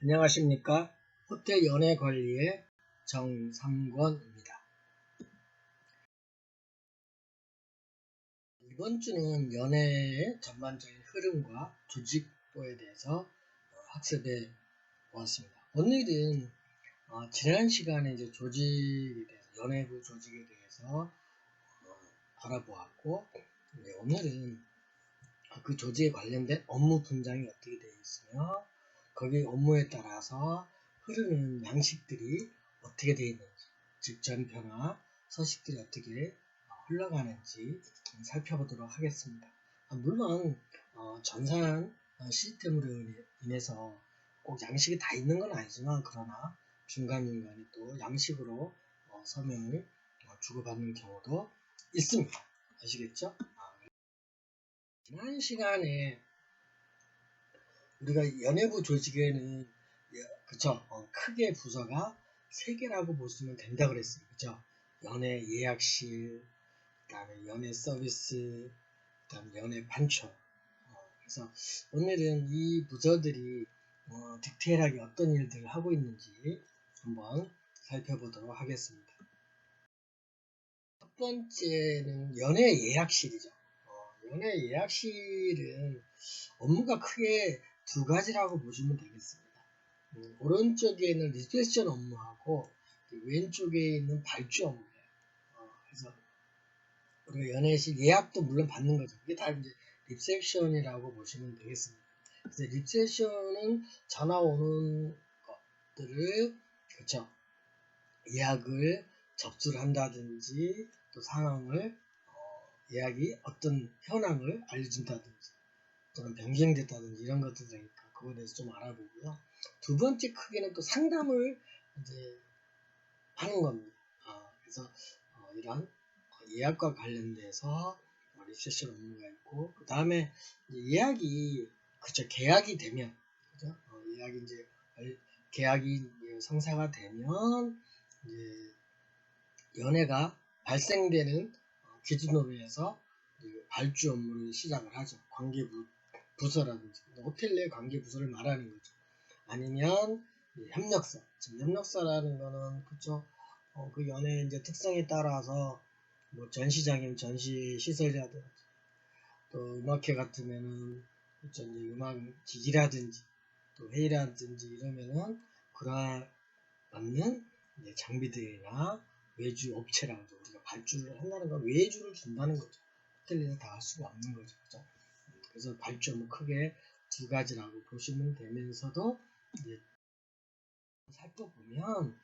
안녕하십니까. 호텔 연회 관리의 정삼권입니다. 이번 주는 연회의 전반적인 흐름과 조직도에 대해서 학습해 보았습니다. 오늘은 지난 시간에 이제 조직에 대해서, 연회부 조직에 대해서 알아보았고, 오늘은 그 조직에 관련된 업무 분장이 어떻게 되어 있으며, 거기 업무에 따라서 흐르는 양식들이 어떻게 되어 있는지, 즉 전표나 서식들이 어떻게 흘러가는지 살펴보도록 하겠습니다. 물론 전산 시스템으로 인해서 꼭 양식이 다 있는 건 아니지만, 그러나 중간중간에 또 양식으로 설명을 주고받는 경우도 있습니다. 아시겠죠? 지난 시간에 우리가 연회부 조직에는 크게 부서가 3개라고 보시면 된다 그랬어요. 그죠? 연회 예약실, 그 다음에 연회 서비스, 그 다음에 연회 판촉. 그래서 오늘은 이 부서들이 디테일하게 어떤 일들을 하고 있는지 한번 살펴보도록 하겠습니다. 첫 번째는 연회 예약실이죠. 연회 예약실은 업무가 크게 2가지라고 보시면 되겠습니다. 오른쪽에는 리셉션 업무하고 왼쪽에 있는 발주 업무예요. 그래서 우리가 연회실 예약도 물론 받는 거죠. 이게 다 이제 리셉션이라고 보시면 되겠습니다. 그래서 리셉션은 전화 오는 것들을 예약을 접수를 한다든지, 또 상황을 예약이 어떤 현황을 알려준다든지, 또는 변경됐다든지 이런 것들이니까 그거에 대해서 좀 알아보고요. 두 번째 크기는 또 상담을 이제 하는 겁니다. 그래서 이런 예약과 관련돼서 리셉션 업무가 있고, 그 다음에 예약이 계약이 되면, 그죠? 예약이 이제 계약이 성사가 되면 이제 연회가 발생되는 기준으로 해서 발주 업무를 시작을 하죠. 관계부서라든지 호텔 내 관계부서를 말하는 거죠. 아니면 협력사. 지금 협력사라는 거는 그 연회 이제 특성에 따라서 뭐 전시장이면 전시 시설이라든지, 또 음악회 같으면은 이제 음악 기기라든지 또 회의라든지 이러면은 그러한 맞는 장비들이나 외주 업체라고 하죠. 우리가 발주를 한다는 건 외주를 준다는 거죠. 호텔에서 다 할 수가 없는 거죠. 그죠? 그래서 발주 업무 크게 2가지라고 보시면 되면서도 이제 살펴보면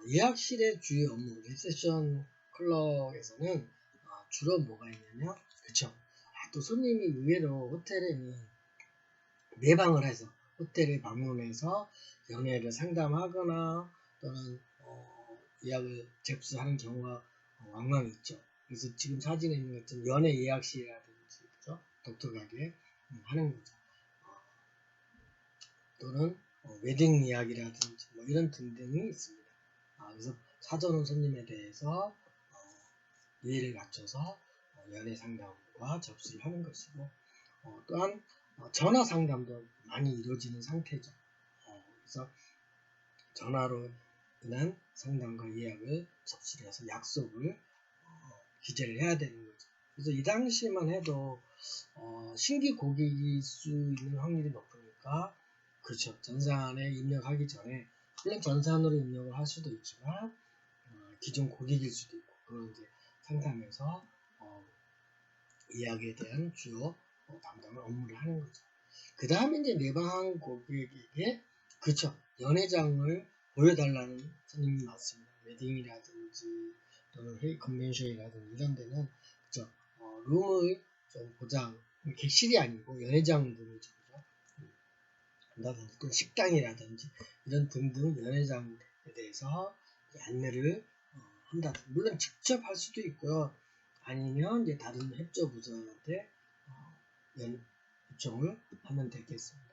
예약실의 주요 업무, 리셉션 클럭에서는 주로 뭐가 있냐면, 또 손님이 의외로 호텔에는 내방을 해서 호텔에 방문해서 연회를 상담하거나 또는 예약을 접수하는 경우가 왕왕 있죠. 그래서 지금 사진에 있는 것처럼 연회 예약실이라든지, 그죠? 독특하게 하는 거죠. 또는 웨딩 예약이라든지 뭐 이런 등등이 있습니다. 그래서 사전 온 손님에 대해서 예의를 갖춰서 연회 상담과 접수를 하는 것이고, 또한 전화 상담도 많이 이루어지는 상태죠. 그래서 전화로 인한 상담과 예약을 접수를 해서 약속을 기재를 해야 되는 거죠. 그래서 이 당시만 해도 신규 고객일 수 있는 확률이 높으니까, 전산에 입력하기 전에 물론 전산으로 입력을 할 수도 있지만 기존 고객일 수도 있고, 그걸 이제 상담해서 예약에 대한 주요 담당을 업무를 하는 거죠. 그 다음에 이제 내방한 고객에게 연회장을 보여달라는 손님이 많습니다. 웨딩이라든지 또는 회의 컨벤션이라든지 이런 데는 룸을 좀 보장, 객실이 아니고 연회장 룸이죠. 또 식당이라든지 이런 등등 연회장에 대해서 안내를 한다. 물론 직접 할 수도 있고요. 아니면 이제 다른 협조 부서한테 요청을 하면 되겠습니다.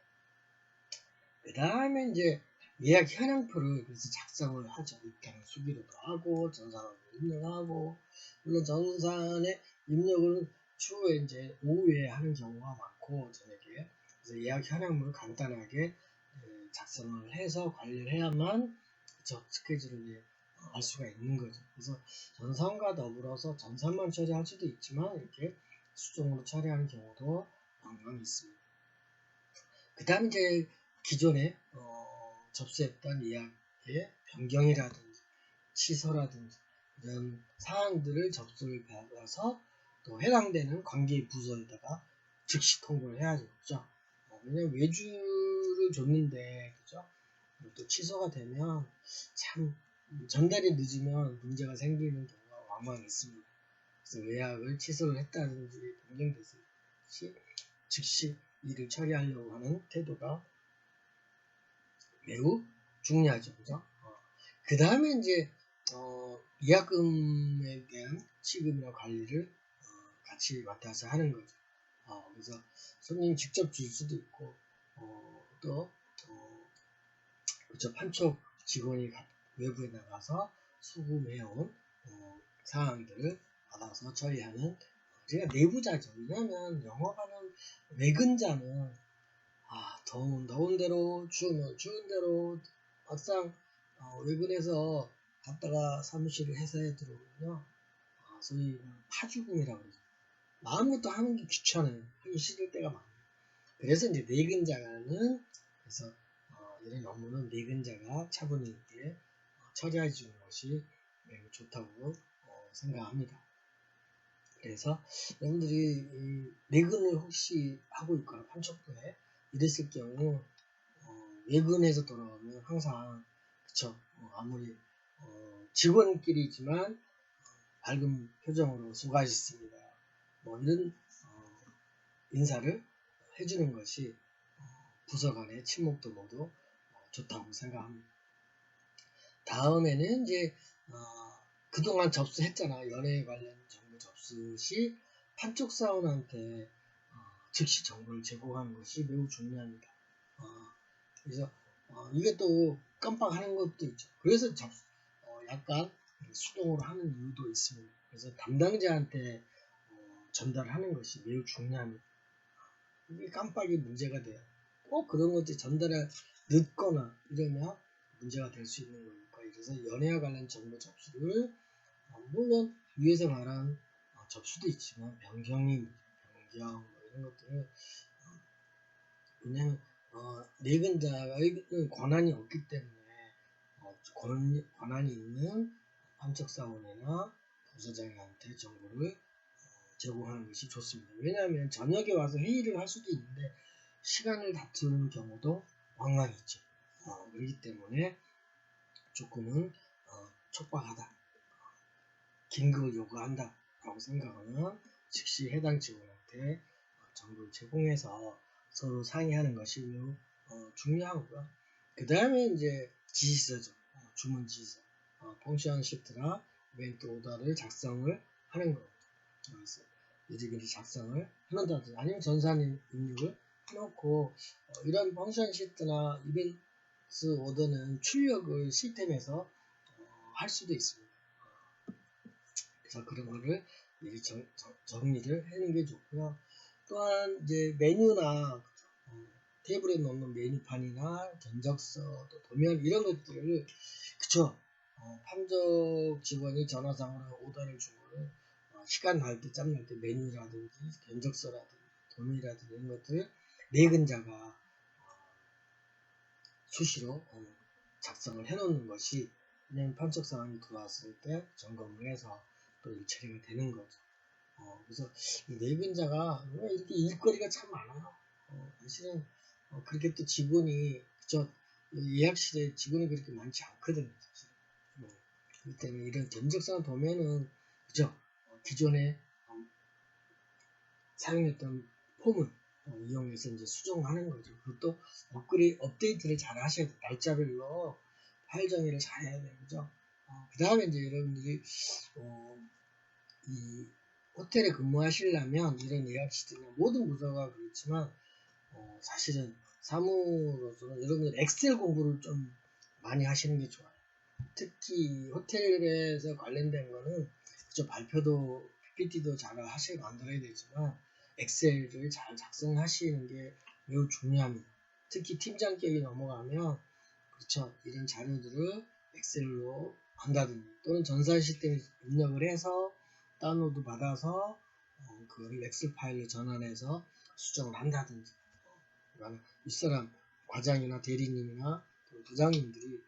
그 다음에 이제 예약 현황표를 그래서 작성을 하죠. 입장 수기로도 하고, 전산으로 입력하고, 물론 전산에 입력을 추후에 이제 오후에 하는 경우가 많고, 저녁에. 그래서 예약 현황물을 간단하게 작성을 해서 관리를 해야만 저 스케줄을 알 수가 있는 거죠. 그래서 전산과 더불어서 전산만 처리할 수도 있지만 이렇게 수동으로 처리하는 경우도 왕왕 있습니다. 그 다음 이제 기존에 접수했던 예약의 변경이라든지 취소라든지 이런 사항들을 접수를 받아서 또 해당되는 관계 부서에다가 즉시 통보를 해야죠. 그죠? 왜냐면 외주를 줬는데, 그죠? 또 취소가 되면 참 전달이 늦으면 문제가 생기는 경우가 왕왕 있습니다. 그래서 예약을 취소를 했다든지 변경됐을 시 즉시 일을 처리하려고 하는 태도가 매우 중요하죠. 그죠? 그 다음에 이제 예약금에 대한 취급이나 관리를 같이 맡아서 하는 거죠. 그래서 손님이 직접 줄 수도 있고 또 그쵸, 판촉 직원이 외부에 나가서 수금해온 사항들을 받아서 처리하는 제가 내부자죠. 왜냐하면 영업하는 외근자는 더운 대로 추우면 추운 대로 막상 외근에서 갔다가 사무실을 회사에 들어오면요, 소위 파주금이라고 그러죠. 마음부터 하는 게 귀찮아요. 하기 싫을 때가 많아요. 그래서 이제 내근자는 그래서 이런 업무는 내근자가 차분히 있게 처리해 주는 것이 매우 좋다고 생각합니다. 그래서 여러분들이 내근을 혹시 하고 있거나 판촉부에 이랬을 경우 외근에서 돌아오면 항상 그쵸, 아무리 직원끼리지만 밝은 표정으로 수고하셨습니다. 이런 인사를 해주는 것이 부서 간의 친목도 모두 좋다고 생각합니다. 다음에는 이제 그동안 접수했잖아. 연애 관련 정보 접수 시 판촉 사원한테 즉시 정보를 제공하는 것이 매우 중요합니다. 그래서 이게 또 깜빡하는 것도 있죠. 그래서 약간 수동으로 하는 이유도 있습니다. 그래서 담당자한테 전달하는 것이 매우 중요합니다. 이게 깜빡이 문제가 돼요. 꼭 그런 것들이 전달을 늦거나 이러면 문제가 될 수 있는 거니까. 그래서 연애와 관련 정보 접수를 물론 위에서 말한 접수도 있지만 변경 이런 것들을 왜냐하면 내근자의 권한이 없기 때문에 권한이 있는 판촉사원이나 부서장한테 정보를 제공하는 것이 좋습니다. 왜냐하면 저녁에 와서 회의를 할 수도 있는데 시간을 다투는 경우도 왕왕 있죠. 그렇기 때문에 조금은 촉박하다, 긴급을 요구한다 라고 생각하면 즉시 해당 직원한테 정보를 제공해서 서로 상의하는 것이 매우 중요하고요. 그 다음에 이제 지시서죠. 주문 지시서, 펑션 시트나 이벤트 오더를 작성을 하는 거. 그래서 미리미리 작성을 해놓는다든지 아니면 전산 입력을 해놓고 이런 펑션 시트나 이벤트 오더는 출력을 시스템에서 할 수도 있습니다. 그래서 그런 거를 미리 정리를 해놓는 게 좋고요. 또한 이제 메뉴나 테이블에 놓는 메뉴판이나 견적서, 또 도면 이런 것들을 그쵸. 판적 직원이 전화상으로 오더를 주고는 시간 날 때, 짬 날 때 메뉴라든지 견적서라든지 도면이라든지 이런 것들을 내근자가 수시로 작성을 해놓는 것이 그냥 판촉 상황이 들어왔을 때 점검을 해서 또 일 처리가 되는 거죠. 그래서 이 내근자가 이렇게 일거리가 참 많아요. 사실은 그렇게 또 직원이 그저 예약실에 직원이 그렇게 많지 않거든요. 사실. 그렇기 때문에 이런 견적상 도면은 그죠, 기존에 사용했던 폼을 이용해서 이제 수정하는 거죠. 그것도 업데이트를 잘 하셔야 돼요. 날짜별로 파일 정의를 잘 해야 돼요. 그죠? 그 다음에 이제 여러분들이 이 호텔에 근무하시려면 이런 예약 시스템 모든 부서가 그렇지만 사실은 사무로서는 여러분들 엑셀 공부를 좀 많이 하시는 게 좋아요. 특히 호텔에서 관련된 거는 그저 발표도 PPT도 잘 만들어야 되지만 엑셀을 잘 작성하시는 게 매우 중요합니다. 특히 팀장격이 넘어가면 그렇죠. 이런 자료들을 엑셀로 한다든지 또는 전산 시스템에 입력을 해서 다운로드 받아서 그거를 엑셀 파일로 전환해서 수정을 한다든지 그러니까 윗사람 과장이나 대리님이나 부장님들이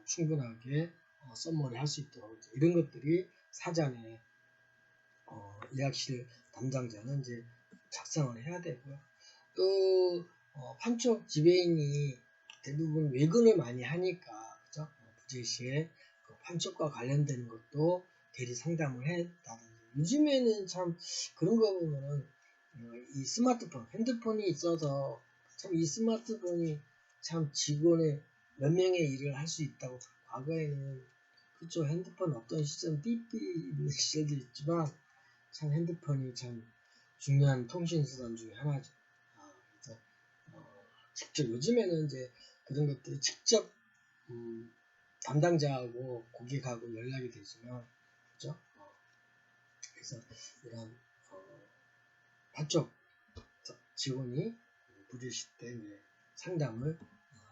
충분하게 썸머리 할 수 있도록 이런 것들이 사전에 예약실 담당자는 이제 작성을 해야 되고요. 또 판촉 지배인이 대부분 외근을 많이 하니까 그죠? 부재시에 그 판촉과 관련된 것도 대리 상담을 했다든지 요즘에는 참 그런 거 보면은 이 스마트폰, 핸드폰이 있어서 참 이 스마트폰이 참 직원의 몇 명의 일을 할 수 있다고 과거에는 그렇죠. 핸드폰 없던 시절 삐삐 있는 시절도 있지만 참 핸드폰이 참 중요한 통신수단 중에 하나죠. 그래서 직접 요즘에는 이제 그런 것들이 직접 담당자하고 고객하고 연락이 되지만 그죠? 그래서 이런 한쪽 직원이 부재시 때 이제 상담을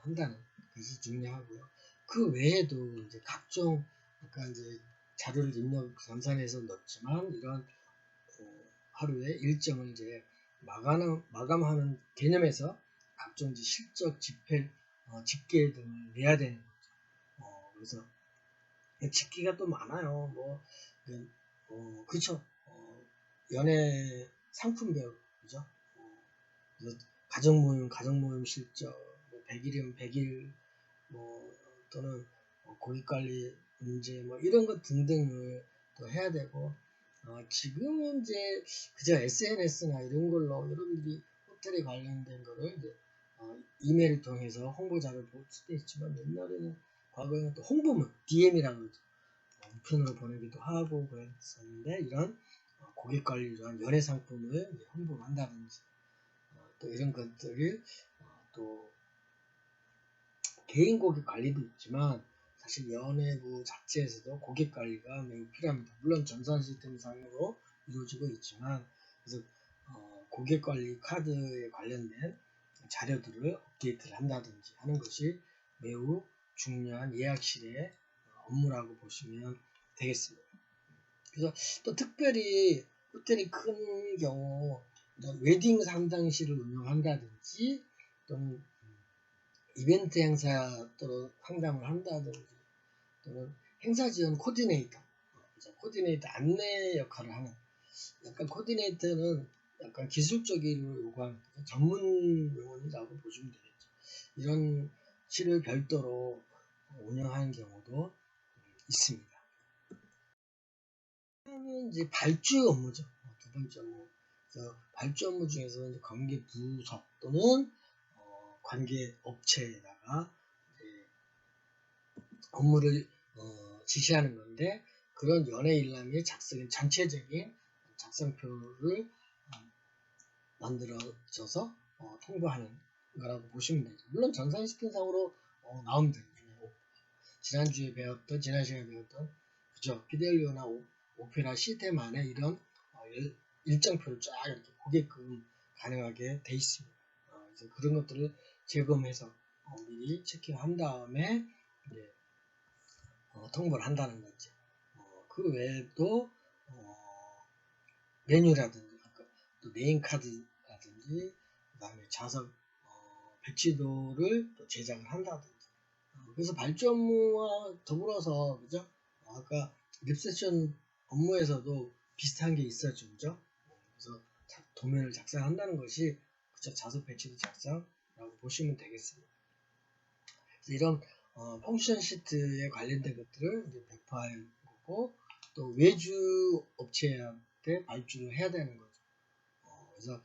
한다는 것이 중요하고요. 그 외에도 이제 각종 아까 이제 자료를 입력 전산에서 넣었지만 이런 하루에 일정을 이제 마감하는 개념에서 각종 이제 실적 집계 등을 내야 되는 거죠. 그래서 집계가 또 많아요. 그쵸. 연애 상품별, 그죠? 가정모임 실적, 100일이면 100일, 또는 고객관리 문제, 이런 것 등등을 또 해야 되고, 지금은 이제 그저 SNS나 이런 걸로 여러분들이 호텔에 관련된 거를 이제 이메일을 통해서 홍보자를 볼 수도 있지만 옛날에는 과거에는 또 홍보문 DM이라고 그러죠. 우편으로 보내기도 하고 그랬었는데 이런 고객관리를 위한 연예 상품을 홍보를 한다든지 또 이런 것들을 또 개인 고객 관리도 있지만 사실 연예부 자체에서도 고객 관리가 매우 필요합니다. 물론 전산 시스템 상으로 이루어지고 있지만 그래서 고객 관리 카드에 관련된 자료들을 업데이트를 한다든지 하는 것이 매우 중요한 예약실의 업무라고 보시면 되겠습니다. 그래서 또 특별히 호텔이 큰 경우 웨딩 상담실을 운영한다든지 또는 이벤트 행사 또는 상담을 한다든지 또는 행사 지원 코디네이터 안내 역할을 하는 약간 코디네이터는 약간 기술적인 요구하는 전문 용어라고 보시면 되겠죠. 이런 실을 별도로 운영하는 경우도 있습니다. 다음은 이제 발주 업무죠. 두 번째 업무. 그래서 발주 업무 중에서 이제 관계 부서 또는 관계 업체에다가 업무를 지시하는 건데 그런 연예 일람의 작성인 전체적인 작성표를 만들어져서 통보하는 거라고 보시면 되죠. 물론 전산 시스템상으로 나오면 됩니다. 지난 시간에 배웠던 그죠? 피델리오나 오페라 시스템 안에 이런 일정표를 쫙 이렇게 고객금 가능하게 돼 있습니다. 그래서 그런 것들을 제검해서 미리 체킹한 다음에 이제 통보를 한다는 거죠. 그 외에도 메뉴라든지 또 네임카드라든지 그다음에 좌석 배치도를 또 제작을 한다든지 그래서 발주 업무와 더불어서 그죠? 아까 립세션 업무에서도 비슷한 게 있었죠, 그죠? 그래서 도면을 작성한다는 것이 그죠? 좌석 배치도 작성이라고 보시면 되겠습니다. 이런 펑션 시트에 관련된 것들을 이제 배포할 거고 또 외주 업체한테 발주를 해야 되는 거죠. 그래서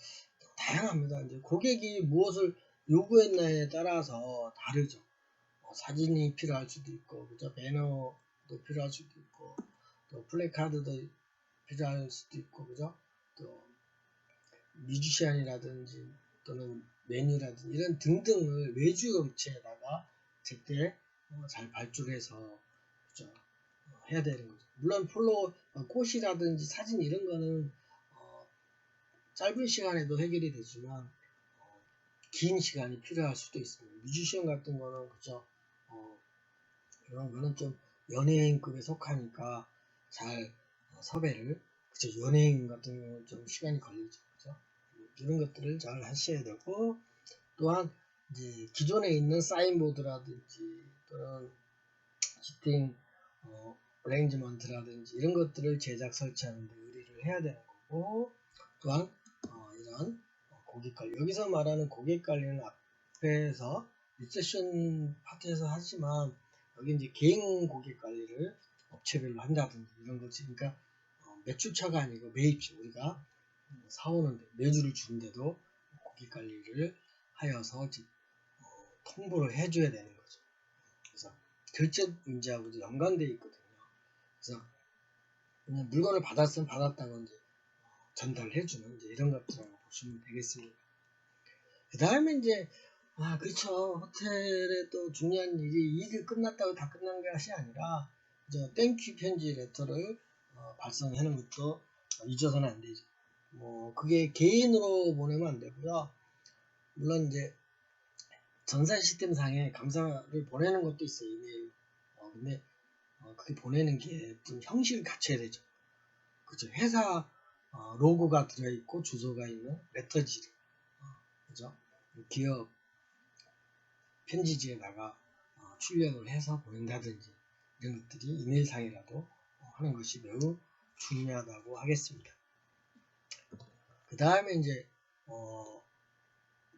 다양합니다. 이제 고객이 무엇을 요구했나에 따라서 다르죠. 사진이 필요할 수도 있고, 그죠? 배너도 필요할 수도 있고, 또 플래카드도 필요할 수도 있고, 그죠? 또 뮤지션이라든지 또는 메뉴라든지 이런 등등을 외주 업체에다가 제때 잘 발주해서 그죠? 해야 되는 거죠. 물론 꽃이라든지 사진 이런 거는 짧은 시간에도 해결이 되지만 긴 시간이 필요할 수도 있습니다. 뮤지션 같은 거는 그죠. 이런 거는 좀 연예인급에 속하니까 잘 섭외를 그죠. 연예인 같은 경우는 좀 시간이 걸리죠. 그죠. 이런 것들을 잘 하셔야 되고 또한 이제 기존에 있는 사인보드라든지 또는 시팅 어레인지먼트라든지 이런 것들을 제작 설치하는 데 의뢰를 해야 되는 거고 또한 이런 고객 관리 여기서 말하는 고객 관리는 앞에서 리셉션 파트에서 하지만 여기 이제 개인 고객 관리를 업체별로 한다든지 이런 거지 그러니까 매출차가 아니고 매입차 우리가 사오는데 매주를 주는데도 고객 관리를 하여서 통보를 해줘야 되는 거죠. 그래서 결제 문제하고도 연관되어 있거든요. 그래서 그냥 물건을 받았으면 받았다고 이제 전달을 해주는 이제 이런 것들이라고 보시면 되겠습니다. 그 다음에 이제 그렇죠. 호텔에 또 중요한 일이 끝났다고 다 끝난 것이 아니라 땡큐 편지 레터를 발송하는 것도 잊어서는 안 되죠. 그게 개인으로 보내면 안 되고요. 물론 이제 전산 시스템 상에 감사를 보내는 것도 있어요. 이메일. 근데 그게 보내는 게 좀 형식을 갖춰야 되죠. 그죠. 회사 로고가 들어있고 주소가 있는 레터지를 그죠. 기업 편지지에다가 출력을 해서 보낸다든지 이런 것들이 이메일상이라도 하는 것이 매우 중요하다고 하겠습니다. 그 다음에 이제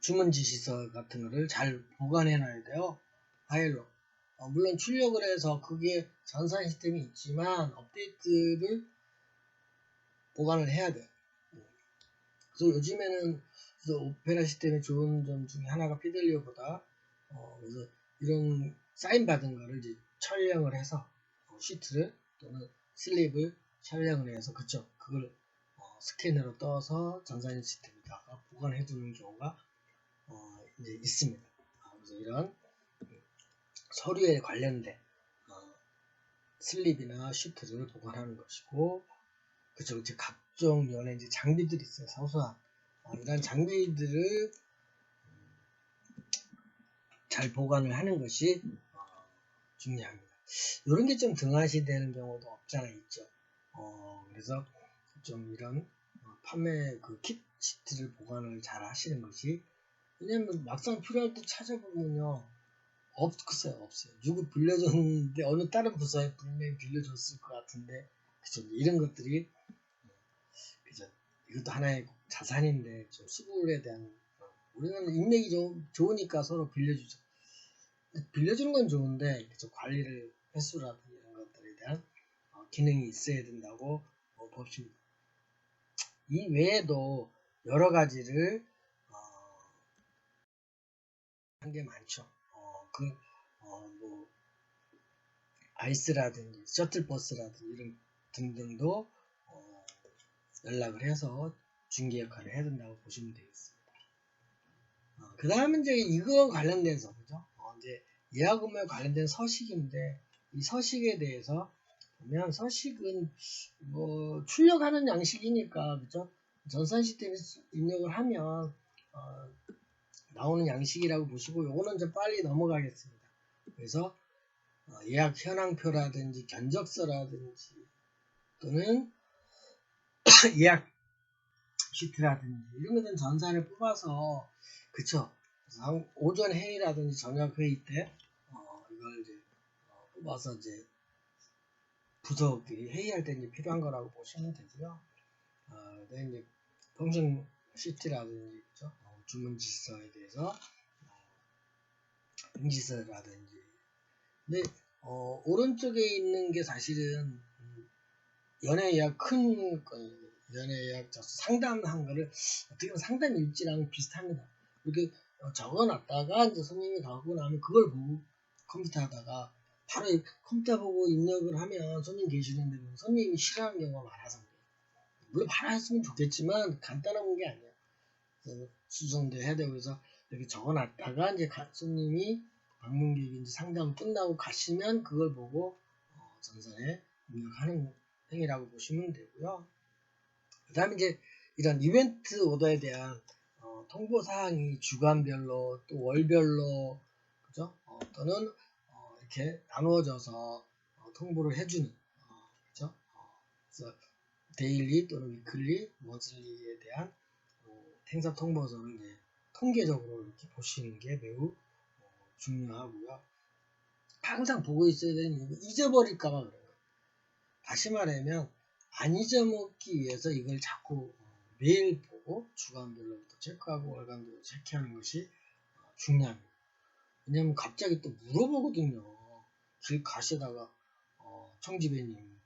주문 지시서 같은 거를 잘 보관해 놔야 돼요. 파일로. 물론 출력을 해서 그게 전산 시스템이 있지만 업데이트를 보관을 해야 돼요. 그래서 요즘에는 오페라 시스템의 좋은 점 중에 하나가 피델리오보다 그래서 이런 사인 받은 거를 이제 촬영을 해서 시트를 또는 슬립을 촬영을 해서 그걸 스캐너로 떠서 전산 시스템에다가 보관해 두는 경우가 이제 있습니다. 그래서 이런 서류에 관련된 슬립이나 시트를 보관하는 것이고 이제 각종 면에 이제 장비들이 있어요. 사소한 이런 장비들을 잘 보관을 하는 것이 중요합니다. 이런 게 좀 등한시되는 경우도 없잖아 있죠. 그래서 좀 이런 판매 킷 시트를 보관을 잘 하시는 것이 왜냐면 막상 필요할 때 찾아보면요 없어요. 누구 빌려줬는데 어느 다른 부서에 분명히 빌려줬을 것 같은데 그죠. 이런 것들이 그죠. 이것도 하나의 자산인데 좀 수불에 대한 우리는 인맥이 좋으니까 서로 빌려주죠. 빌려주는 건 좋은데 관리를 횟수라든지 이런 것들에 대한 기능이 있어야 된다고 봅니다. 이 외에도 여러 가지를 한 게 많죠. 아이스라든지 셔틀버스라든지 이런 등등도 연락을 해서 중개 역할을 해야 된다고 보시면 되겠습니다. 그 다음에 이제 이거 관련돼서 그죠? 이제 예약 업무에 관련된 서식인데 이 서식에 대해서 보면 서식은 출력하는 양식이니까 그죠? 전산 시스템에 입력을 하면 나오는 양식이라고 보시고 요거는 좀 빨리 넘어가겠습니다. 그래서 예약 현황표라든지 견적서라든지 또는 예약 시트라든지 이런 것들은 전산을 뽑아서 그쵸. 오전 회의라든지 저녁 회의 때 이걸 이제 뽑아서 이제 부서끼리 회의할 때 이제 필요한 거라고 보시면 되고요. 그다음에 이제 펑션 시트라든지 그쵸? 주문 지시서에 대해서 응지서라든지 근데 오른쪽에 있는 게 사실은 연애 예약 큰 연애 예약 상담한 거를 어떻게 보면 상담 일지랑 비슷합니다. 이렇게 적어놨다가 이제 손님이 가고 나면 그걸 보고 컴퓨터 하다가 바로 컴퓨터 보고 입력을 하면 손님 계시는데 손님이 싫어하는 경우가 많아서 물론 바로 했으면 좋겠지만 간단한 게 아니에요. 수정도 해야 되고 그래서 이렇게 적어놨다가 이제 손님이 방문객인지 상담 끝나고 가시면 그걸 보고 전산에 입력하는 행위라고 보시면 되고요. 그 다음에 이제 이런 이벤트 오더에 대한 통보 사항이 주간별로 또 월별로 그죠? 또는 이렇게 나누어져서 통보를 해주는 그죠? 그래서 데일리 또는 위클리, 머슬리에 대한 행사 통보서를 이제 통계적으로 이렇게 보시는 게 매우 중요하고요. 항상 보고 있어야 되는 이유가 잊어버릴까봐 그런 거예요. 다시 말하면 안 잊어먹기 위해서 이걸 자꾸 매일 보고 주간별로부터 체크하고 월간별로 체크하는 것이 중요합니다. 왜냐면 갑자기 또 물어보거든요. 길 가시다가 청지배님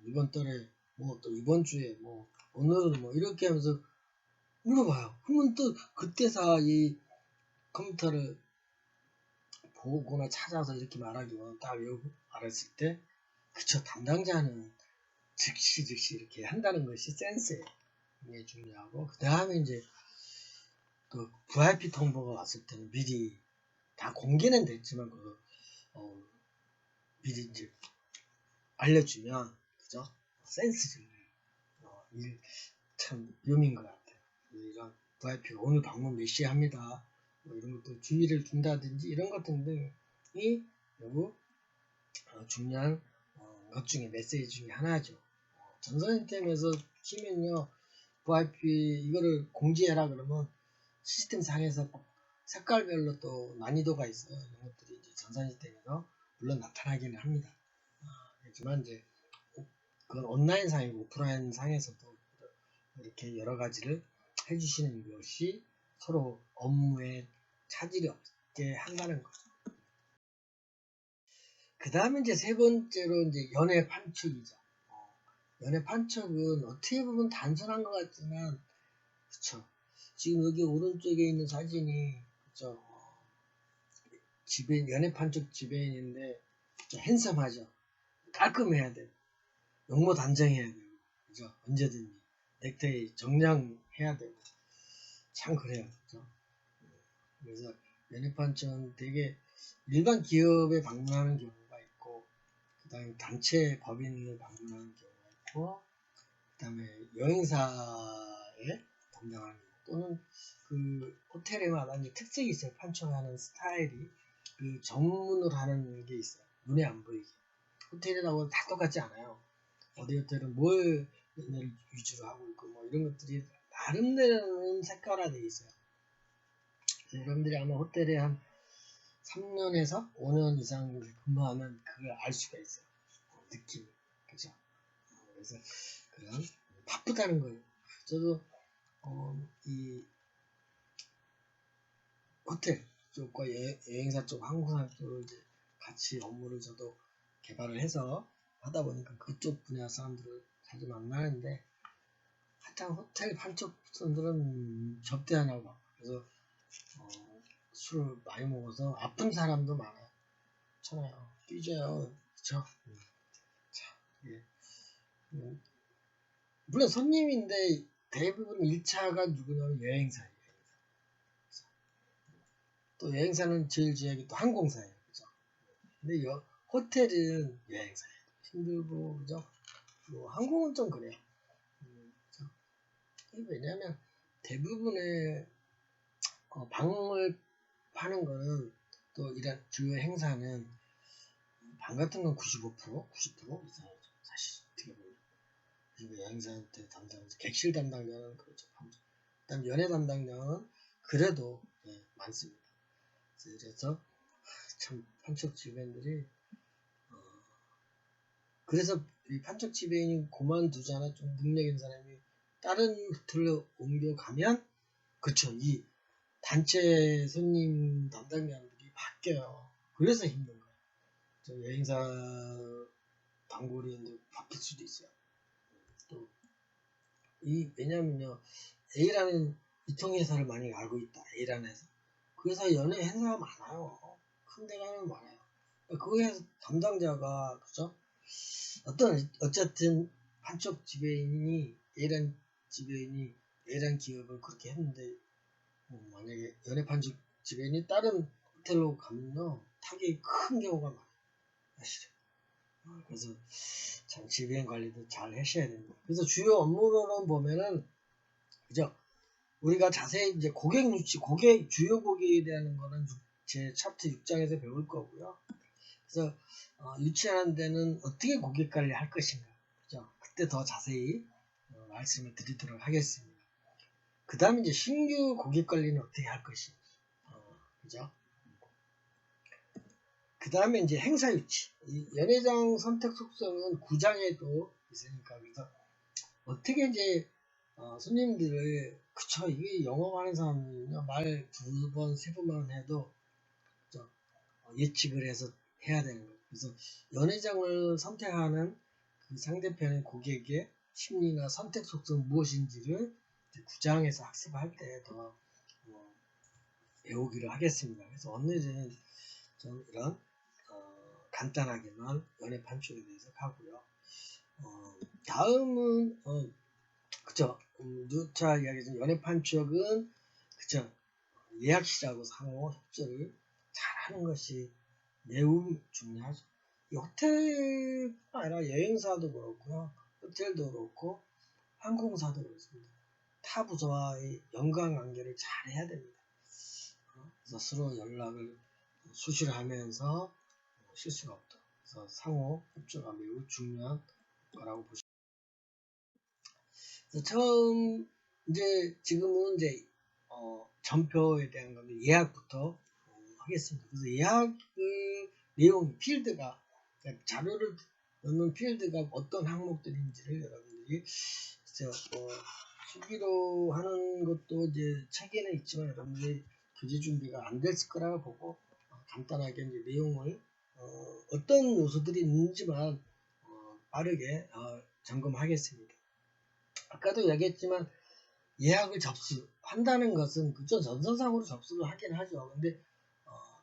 이번 달에 뭐 또 이번 주에 뭐 오늘은 뭐 이렇게 하면서 물어봐요. 그러면 또 그때서 이 컴퓨터를 보거나 찾아서 이렇게 말하기만 딱 외우고 알았을 때 그쵸, 담당자는 즉시 이렇게 한다는 것이 센스예요. 이게 중요하고 그 다음에 이제 그 VIP 통보가 왔을 때는 미리 다 공개는 됐지만 미리 이제 알려주면 그죠? 센스를 참 묘미인 것 같아요. 이런 VIP가 오늘 방문 몇 시에 합니다. 뭐 이런 것도 주의를 준다든지 이런 것 등등이 매우 중요한 것 중에 메시지 중에 하나죠. 전산시스템에서 치면요, VIP 이거를 공지해라 그러면 시스템 상에서 색깔별로 또 난이도가 있어요. 이런 것들이 이제 전산시스템에서 물론 나타나기는 합니다. 하지만 이제 그건 온라인 상이고 오프라인 상에서도 이렇게 여러 가지를 해주시는 것이 서로 업무에 차질이 없게 한다는 거죠. 그 다음에 이제 세 번째로 이제 연애 판촉이죠. 연애 판촉은 어떻게 보면 단순한 것 같지만, 그쵸. 지금 여기 오른쪽에 있는 사진이, 그쵸. 지배인, 연애 판촉 지배인인데, 그쵸. 핸섬하죠. 깔끔해야 돼요. 용모 단정해야 되고, 그죠. 언제든지. 넥타이 정량해야 되고. 참 그래요. 그죠. 그래서 연애 판촉은 되게 일반 기업에 방문하는 경우가 있고, 그 다음에 단체 법인을 방문하는 경우가 있고, 그 다음에 여행사에 담당하는 또는 그 호텔에마다 이제 특색이 있어요. 판촉하는 스타일이 그 전문으로 하는 게 있어요. 눈에 안 보이게. 호텔이라고 다 똑같지 않아요. 어디 호텔은 뭘 연애를 위주로 하고 있고 뭐 이런 것들이 나름대로는 색깔화되어 있어요. 그래서 여러분들이 아마 호텔에 한 3년에서 5년 이상 근무하면 그걸 알 수가 있어요. 느낌. 그죠? 그래서 그런 바쁘다는 거예요. 저도 이 호텔 쪽과 여행사 쪽, 항공사 쪽을 이제 같이 업무를 저도 개발을 해서 하다 보니까 그쪽 분야 사람들을 자주 만나는데 하여튼 호텔 판촉 분들은 접대 안 하고 그래서 술을 많이 먹어서 아픈 사람도 많아요. 그렇잖아요. 삐져요. 그쵸? 자, 예. 물론 손님인데 대부분 1차가 누구냐면 여행사예요. 또 여행사는 제일 제약이 또 항공사예요. 그죠? 근데 호텔은 여행사예요. 힘들고, 그죠? 뭐, 항공은 좀 그래요. 그죠? 왜냐면 대부분의 방을 파는 거는 또 이런 주요 행사는 방 같은 건 95%, 90% 이상이죠. 사실 어떻게 보면. 그리고 여행사한테 객실 담당자는 그렇죠. 그다음 연애 담당자는 그래도 많습니다. 그래서 참 판촉 지배인들이 그래서 이 판촉 지배인이 그만두잖아. 좀 능력 있는 사람이 다른 호텔로 옮겨가면 그쵸. 이 단체 손님 담당자들이 바뀌어요. 그래서 힘든 거예요. 저 여행사 단골인데 바뀔 수도 있어요. 또 왜냐면요. A라는 유통회사를 많이 알고 있다. A라는 회사. 그 회사 연예 행사가 많아요. 큰 데가 많아요. 그 회사 담당자가 그죠? 어쨌든 한쪽 지배인이 A란 지배인이 A란 기업을 그렇게 했는데 만약에 연예 판촉 지배인이 다른 호텔로 가면요 타격이 큰 경우가 많아요. 사실은. 그래서 참 지배인 관리도 잘 하셔야 됩니다. 그래서 주요 업무로는 보면은 그죠? 우리가 자세히 이제 고객 유치, 고객, 주요 고객에 대한 거는 제 차트 6장에서 배울 거고요. 그래서 유치하는 데는 어떻게 고객 관리를 할 것인가, 그죠? 그때 더 자세히 말씀을 드리도록 하겠습니다. 그 다음에 이제 신규 고객 관리는 어떻게 할 것인지, 그죠? 그 다음에 이제 행사 유치. 이 연회장 선택 속성은 9장에도 있으니까, 그래서 어떻게 이제 손님들을, 그쵸, 이게 영업하는 사람이 말 2번, 3번만 해도 그쵸? 예측을 해서 해야 되는 거예요. 그래서 연회장을 선택하는 그 상대편의 고객의 심리나 선택 속성 무엇인지를 9장에서 학습할 때 더 배우기로 하겠습니다. 그래서 오늘은 좀 이런 간단하게만 연회 판촉에 대해서 하고요. 다음은 그쵸, 누차 이야기했던 연회 판촉은 그쵸, 예약시라고 상호 협조를 잘하는 것이 매우 중요하죠. 이 호텔뿐 아니라 여행사도 그렇고요, 호텔도 그렇고 항공사도 그렇습니다. 타 부서와의 연관관계를 잘 해야 됩니다. 그래서 서로 연락을 수시로 하면서 실수가 없도록, 그래서 상호 협조가 매우 중요한 거라고 보시면. 처음 이제 지금은 이제 전표에 대한 건데 예약부터 하겠습니다. 그래서 예약을 내용 필드가, 그러니까 자료를 넣는 필드가 어떤 항목들인지를 여러분들이 수기로 하는 것도 이제 책에는 있지만 여러분들이 교재 준비가 안 됐을 거라고 보고 간단하게 이제 내용을 어떤 요소들이 있는지만 빠르게 점검하겠습니다. 아까도 얘기했지만 예약을 접수한다는 것은 그저 전선상으로 접수를 하긴 하죠. 근데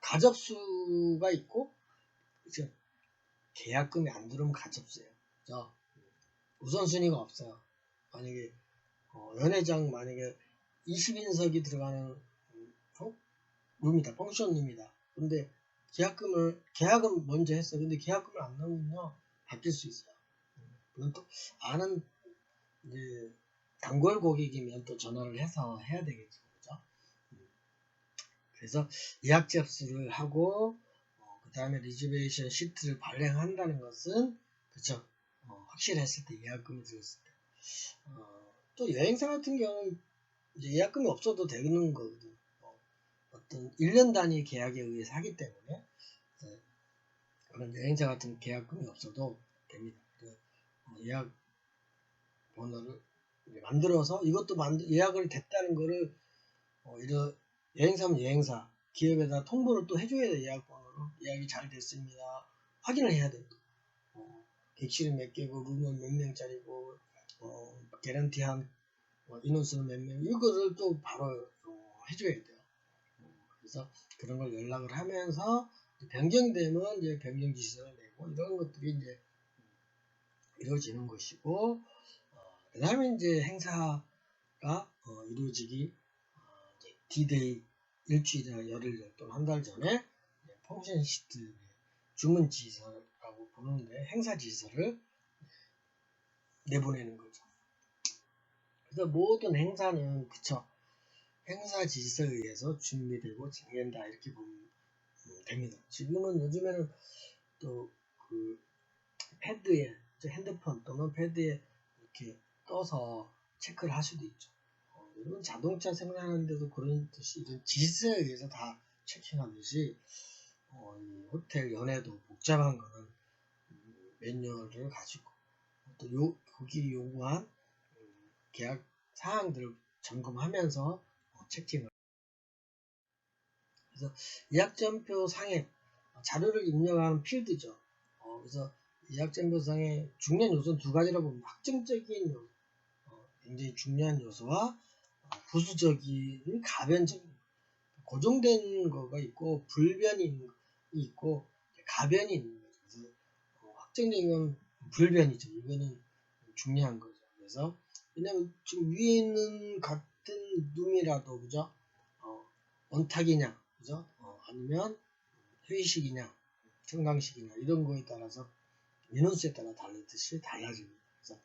가접수가 있고, 그쵸? 계약금이 안 들어오면 가접수예요. 그죠? 우선순위가 없어요. 만약에 연회장 만약에 20인석이 들어가는 룸이다, 펑션룸이다. 근데 계약은 먼저 했어. 근데 계약금을 안 넣으면요, 바뀔 수 있어요. 물론 또 아는 이제 단골 고객이면 또 전화를 해서 해야 되겠죠. 그죠? 그래서 예약 접수를 하고 그 다음에 리저베이션 시트를 발행한다는 것은 그쵸, 확실했을 때, 예약금이 들었을 때. 또 여행사 같은 경우는 이제 예약금이 없어도 되는 거거든요. 어떤 1년 단위 계약에 의해서 하기 때문에 그런 여행사 같은 계약금이 없어도 됩니다. 예약 번호를 만들어서 이것도 예약을 됐다는 거를 이런 여행사면 여행사 기업에다 통보를 또 해줘야 돼요. 예약 번호로 예약이 잘 됐습니다. 확인을 해야 돼요. 객실은 몇 개고 룸은 몇 명짜리고 개런티한 인원수는 몇 명, 이거를 또 바로 해줘야 돼요. 그래서 그런 걸 연락을 하면서 변경되면 이제 변경 지시를 내고 이런 것들이 이제 이루어지는 것이고, 그 다음에 이제 행사가 이루어지기 D-Day 일주일이나 열흘 또는 한 달 전에 펑션 시트 주문 지시서라고 보는데 행사 지시서를 내보내는 거죠. 그래서 모든 행사는 그쵸, 행사 지시서에 의해서 준비되고 진행된다 이렇게 보면 됩니다. 지금은 요즘에는 또 그 패드에, 핸드폰 또는 패드에 이렇게 떠서 체크를 할 수도 있죠. 이런 자동차 생산하는데도 그런 듯이 이런 지시서에 의해서 다 체킹하듯이 이 호텔 연회도 복잡한 거는 매뉴얼을 가지고 또 거기 요구한 계약 사항들을 점검하면서 체킹을. 그래서 예약전표 상에 자료를 입력하는 필드죠. 그래서 예약전표 상의 중요한 요소는 두 가지라고 보면 확정적인 요소, 굉장히 중요한 요소와 부수적인 가변적인, 고정된 거가 있고 불변이 있고 가변이 있는 거죠. 그래서 확정적인 건 불변이죠. 이거는 중요한 거죠. 그래서 왜냐면 지금 위에 있는 같은 룸이라도 그죠? 원탁이냐, 그죠? 아니면 회의식이냐, 청강식이냐 이런 거에 따라서 인원수에 따라 다르듯이 달라집니다. 그래서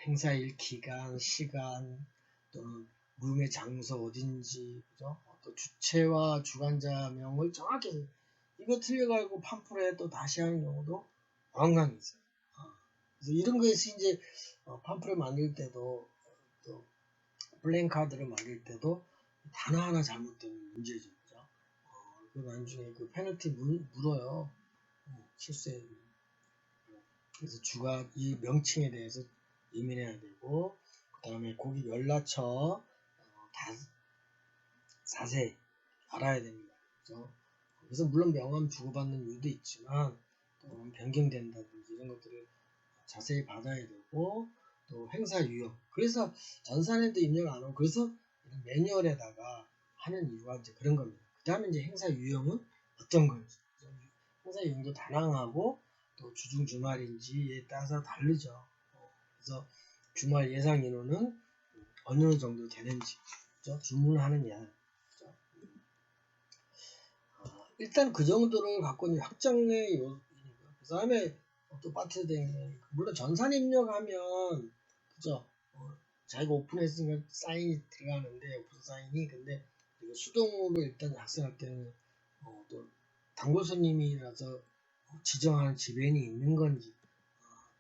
행사일 기간, 시간 또는 룸의 장소 어딘지, 그죠? 또 주체와 주관자명을 정확히 이거 틀려가지고 팜플에 또 다시 하는 경우도 왕왕 있어요. 그래서 이런 거에서 이제 팜플을 만들 때도 또 플랜카드를 만들 때도 단어 하나 잘못되면 문제죠, 그죠? 그 나중에 그 페널티 물어요. 실수해. 그래서 주가 이 명칭에 대해서 예민해야 되고, 그 다음에 고객 연락처 다 자세히 알아야 됩니다. 그죠? 그래서 물론 명함 주고받는 이유도 있지만 또 변경된다든지 이런 것들을 자세히 받아야 되고, 또 행사 유형. 그래서 전산에도 입력 안 하고 그래서 매뉴얼에다가 하는 이유가 이제 그런 겁니다. 그 다음에 이제 행사 유형은 어떤 건지. 행사 유형도 다양하고 또 주중 주말인지에 따라서 다르죠. 그래서 주말 예상 인원은 어느 정도 되는지, 그죠? 주문하는 양. 그죠? 일단 그 정도를 갖고 있는 확정의 요인이고요. 그 다음에 또 빠트려야 되는 게, 물론 전산 입력하면, 그죠? 자기가 오픈했으니까 사인이 들어가는데, 오픈 사인이. 근데 이거 수동으로 일단 학생할 때는 또 단골 손님이라서 지정하는 지배인이 있는 건지,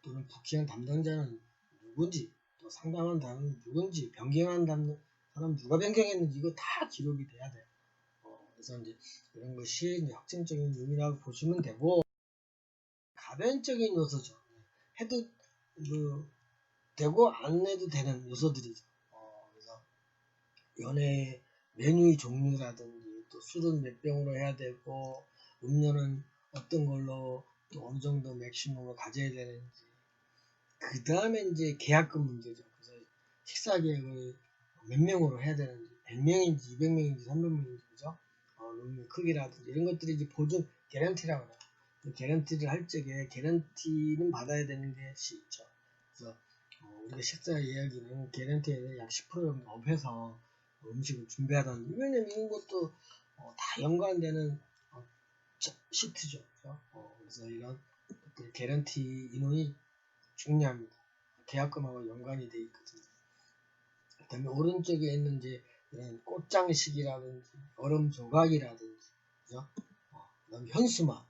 또는 부킹한 담당자는 누군지, 또 상담한 사람은 누군지, 변경한 사람 누가 변경했는지 이거 다 기록이 돼야 돼요. 그래서 이제 이런 것이 이제 확정적인 의미라고 보시면 되고, 가변적인 요소죠. 해도 되고 안 해도 되는 요소들이죠. 그래서 연애 메뉴의 종류라든지, 또 술은 몇 병으로 해야 되고, 음료는 어떤 걸로 또 어느 정도 맥시멈을 가져야 되는지, 그 다음에 이제 계약금 문제죠. 그래서 식사 계획을 몇 명으로 해야 되는지, 100명인지 200명인지 300명인지, 그죠? 룸의 크기라든지 이런 것들이 이제 보증 개런티라고 해요. 그 개런티를 할 적에 개런티는 받아야 되는 것이 있죠. 그래서 우리가 식사 예약이는 개런티에 약 10% 정도 업해서 음식을 준비하다든지, 왜냐면 이것도 다 연관되는 시트죠. 그죠? 그래서 이런 개런티 인원이 중요합니다. 계약금하고 연관이 되어 있거든요. 그 다음에 오른쪽에 있는 이제 이런 꽃장식이라든지 얼음 조각이라든지, 그죠? 그 다음에 현수막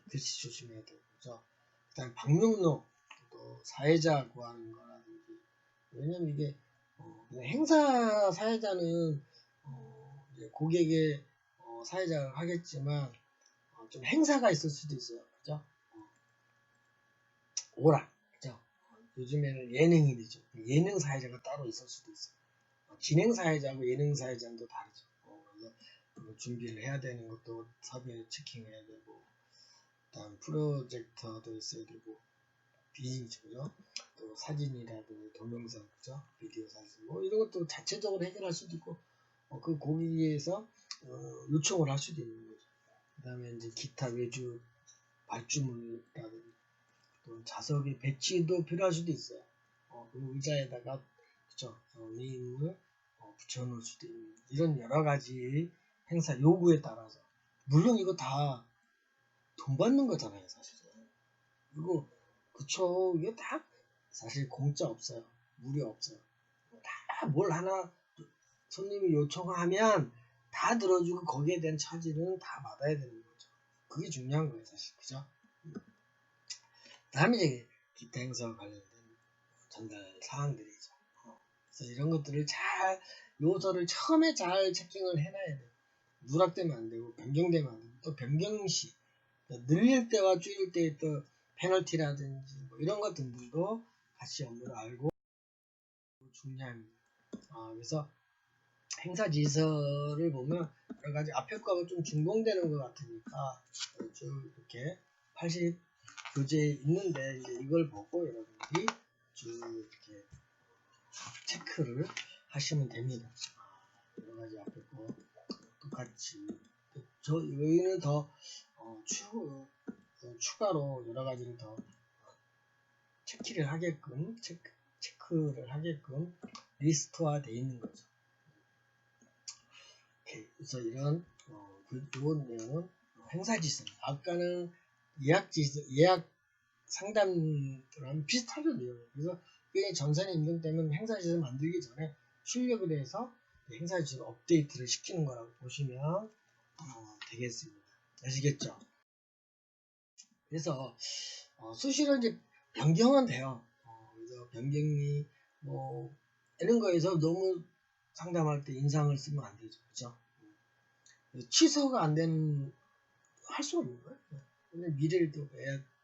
글씨 조심해야 되고, 그죠? 그 다음에 방명록, 또 사회자 구하는 거라든지. 왜냐면 이게 그냥 행사 사회자는 이제 고객의 사회자를 하겠지만 좀 행사가 있을 수도 있어요, 그죠? 오락, 그죠? 요즘에는 예능이 되죠. 예능 사회자가 따로 있을 수도 있어요. 진행 사회자하고 예능 사회자는 또 다르죠. 그래서 준비를 해야 되는 것도 섭외 체킹해야 되고, 그다음 프로젝터도 있어야 되고, 비즈죠. 또 사진이라든지 동영상, 그죠? 비디오 사진, 뭐 이런 것도 자체적으로 해결할 수도 있고, 그 고객에서 요청을 할 수도 있는 거죠. 그다음에 이제 기타 외주 발주물이라든지, 또 좌석의 배치도 필요할 수도 있어요. 그 의자에다가, 그죠? 네임을 붙여놓을 수도 있는, 이런 여러 가지 행사 요구에 따라서. 물론 이거 다 돈 받는 거잖아요, 사실은. 이거, 그쵸. 이게 다 사실 공짜 없어요. 무료 없어요. 다 뭘 하나 손님이 요청하면 다 들어주고 거기에 대한 차지는 다 받아야 되는 거죠. 그게 중요한 거예요, 사실. 그죠? 다음에 이제 기타 행사와 관련된 전달 사항들이죠. 그래서 이런 것들을 잘, 요소를 처음에 잘 체킹을 해놔야 돼요. 누락되면 안 되고, 변경되면 안 되고, 또 변경 시, 늘릴 때와 줄일 때의 또 페널티라든지, 뭐 이런 것들도 같이 업무를 알고 중요합니다. 그래서 행사 지서를 보면 여러 가지 앞에 거하고 좀 중복되는 것 같으니까 쭉 이렇게 80 교재에 있는데, 이제 이걸 보고 여러분들이 쭉 이렇게 체크를 하시면 됩니다. 여러 가지 앞에 거 똑같이. 여기는 더 추가로 여러 가지를 더 체크를 하게끔 리스트화 되어 있는 거죠. 그래서 이런 이번 내용은 행사지수입니다. 아까는 예약 상담이랑 비슷하죠, 내용. 그래서 그게 전산에 입력되면 행사지수 만들기 전에 출력을 해서 행사 일지를 업데이트를 시키는 거라고 보시면 되겠습니다. 아시겠죠? 그래서 수시로 이제 변경은 돼요. 그래서 변경이 뭐 이런 거에서 너무 상담할 때 인상을 쓰면 안 되죠. 그죠? 취소가 안 되는 할 수 없는 거예요. 근데 미래를 또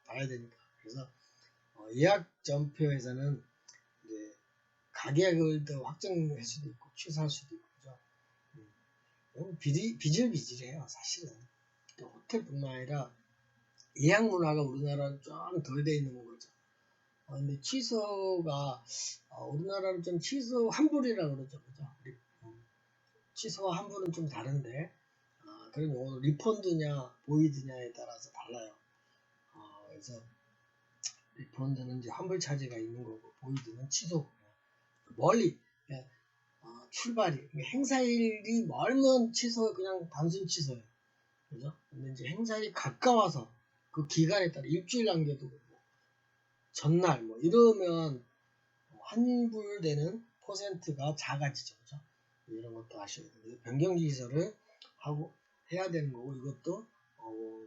봐야 되니까. 그래서 예약 전표에서는 이제 가격을 더 확정할 수도 있고 취소할 수도 있고 그죠? 비질비질해요 사실은. 또 호텔뿐만 아니라 예약 문화가 우리나라는 좀 덜 돼 있는 거죠. 근데 취소가 우리나라는 좀 취소 환불이라고 그러죠, 그죠? 취소와 환불은 좀 다른데 그런 용어는 리펀드냐 보이드냐에 따라서 달라요. 그래서 리펀드는 이제 환불 차지가 있는 거고 보이드는 취소. 멀리 출발이 행사일이 멀면 취소 그냥 단순 취소예요. 그죠? 근데 이제 행사일이 가까워서 그 기간에 따라 일주일 남겨도 전날 뭐 이러면 환불되는 퍼센트가 작아지죠. 그죠? 이런 것도 아셔야 돼요. 변경 기설을 하고 해야 되는 거고 이것도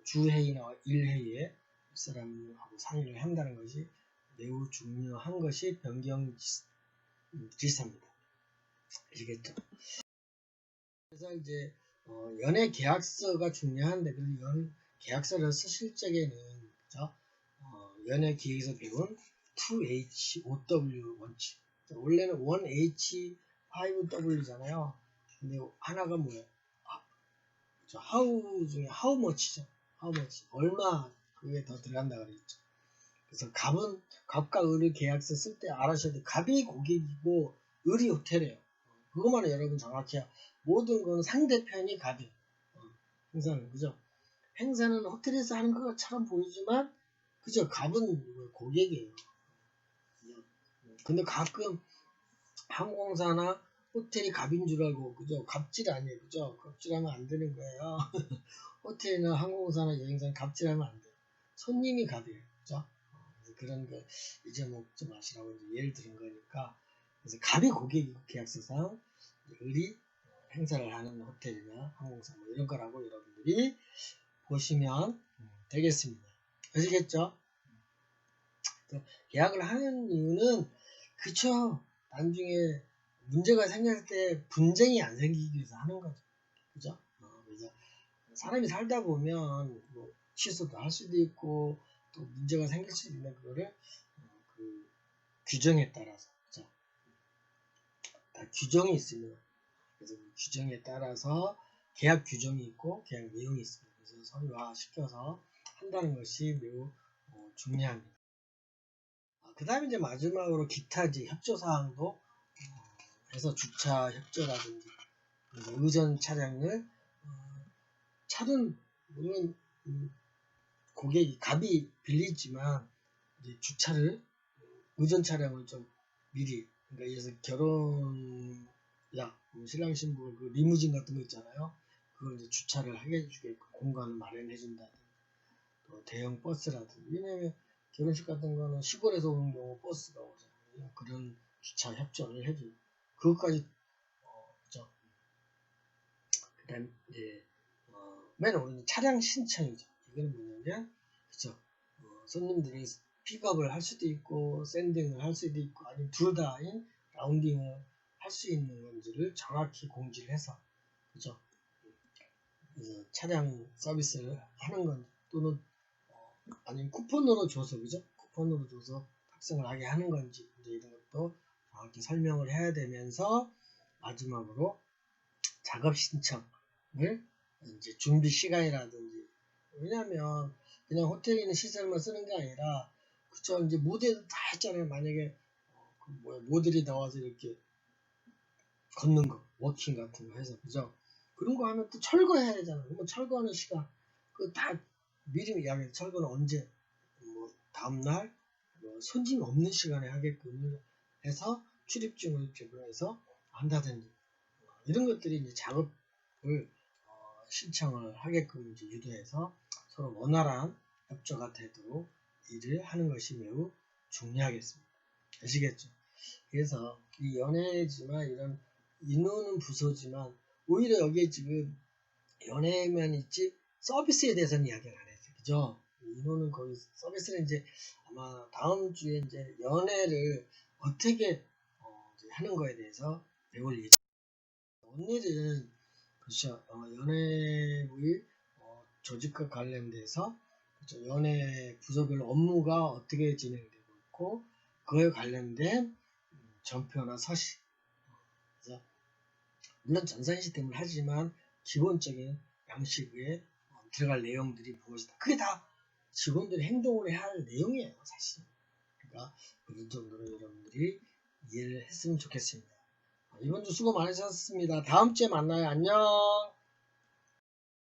주회의나 일회의에 사람하고 상의를 한다는 것이 매우 중요한 것이 변경 기사입니다. 아시겠죠? 그래서 이제 연애 계약서가 중요한데 그 계약서를 쓰실 적에는 그죠? 연애 기획에서 배운 2H, 5W 원칙. 원래는 1H, 5W잖아요. 근데 하나가 뭐예요? how 중에 how much죠. how much. 얼마 그게 더 들어간다 그랬죠. 그래서 갑과 을의 계약서 쓸 때 알아셔야 돼요. 갑이 고객이고 을이 호텔이에요. 그것만은 여러분 정확히 해요. 모든 건 상대편이 갑이에요. 행사는 그죠? 행사는 호텔에서 하는 것처럼 보이지만 그죠? 갑은 고객이에요. 근데 가끔 항공사나 호텔이 갑인 줄 알고 그죠? 갑질 아니에요. 그죠? 갑질하면 안 되는 거예요. 호텔이나 항공사나 여행사는 갑질하면 안 돼요. 손님이 갑이에요. 그죠? 그래서 그런 거 잊어먹지 마시라고 이제 예를 들은 거니까. 그래서 갑이 고객이고 계약서상 을이 행사를 하는 호텔이나 항공사 뭐 이런 거라고 여러분들이 보시면 되겠습니다. 아시겠죠? 계약을 하는 이유는 그쵸. 나중에 문제가 생길 때 분쟁이 안 생기기 위해서 하는 거죠. 그죠? 그래서 사람이 살다 보면 뭐 취소도 할 수도 있고 또 문제가 생길 수도 있는 그거를 그 규정에 따라서 그죠? 다 규정이 있으면 그래서 그 규정에 따라서 계약 규정이 있고 계약 내용이 있습니다. 그래서 서류화 시켜서 한다는 것이 매우 중요합니다. 그 다음에 이제 마지막으로 기타 이제 협조사항도 해서 주차 협조라든지 의전 차량을 차는 물론 고객이 갑이 빌리지만 이제 주차를 의전 차량을 좀 미리 그러니까 예를 결혼 신랑 신부 그 리무진 같은 거 있잖아요. 그걸 이제 주차를 하게 해주게끔 공간을 마련해 준다든지 또 대형 버스라든지 왜냐면 결혼식 같은 거는 시골에서 오는 경우 버스가 오잖아요. 그런 주차 협조를 해주고 그것까지 그죠. 그다음 이제 맨 오른쪽 차량 신청이죠. 이건 뭐냐면 그죠. 손님들이 픽업을 할 수도 있고 샌딩을 할 수도 있고 아니면 둘 다인 라운딩을 할 수 있는 건지를 정확히 공지를 해서 그죠. 그래서 차량 서비스를 하는 건지 또는 아니면 쿠폰으로 줘서 그죠. 쿠폰으로 줘서 탑승을 하게 하는 건지 이제 이런 것도 정확히 설명을 해야 되면서 마지막으로 작업 신청을 이제 준비 시간이라든지 왜냐면 그냥 호텔에 있는 시설만 쓰는 게 아니라 그쵸 이제 모델 다 했잖아요. 만약에 모델이 나와서 이렇게 걷는 거 워킹 같은 거 해서 그죠. 그런 거 하면 또 철거해야 되잖아. 그러면 철거하는 시간 그 다 미리 이야기해. 철거는 언제 뭐 다음날 뭐 손님 없는 시간에 하게끔 해서 출입증을 제공해서 한다든지 이런 것들이 이제 작업을 신청을 하게끔 이제 유도해서 서로 원활한 협조가 되도록 일을 하는 것이 매우 중요하겠습니다. 아시겠죠? 그래서 이 연애지만 이런 인호는 부서지만 오히려 여기에 지금 연예면 있지 서비스에 대해서는 이야기를 안 했어요. 그죠? 인호는 거기 서비스는 이제 아마 다음 주에 이제 연애를 어떻게 이제 하는 거에 대해서 배울 예정. 오늘은 그렇죠. 연예부의 조직과 관련돼서 그렇죠. 연예 부서별 업무가 어떻게 진행되고 있고 그에 관련된 전표나 서식. 그래서 물론 전산 시스템을 하지만 기본적인 양식에 들어갈 내용들이 무엇이다. 그게 다 직원들이 행동을 해야 할 내용이에요, 사실. 그러니까 그런 정도로 여러분들이 이해를 했으면 좋겠습니다. 이번 주 수고 많으셨습니다. 다음 주에 만나요. 안녕.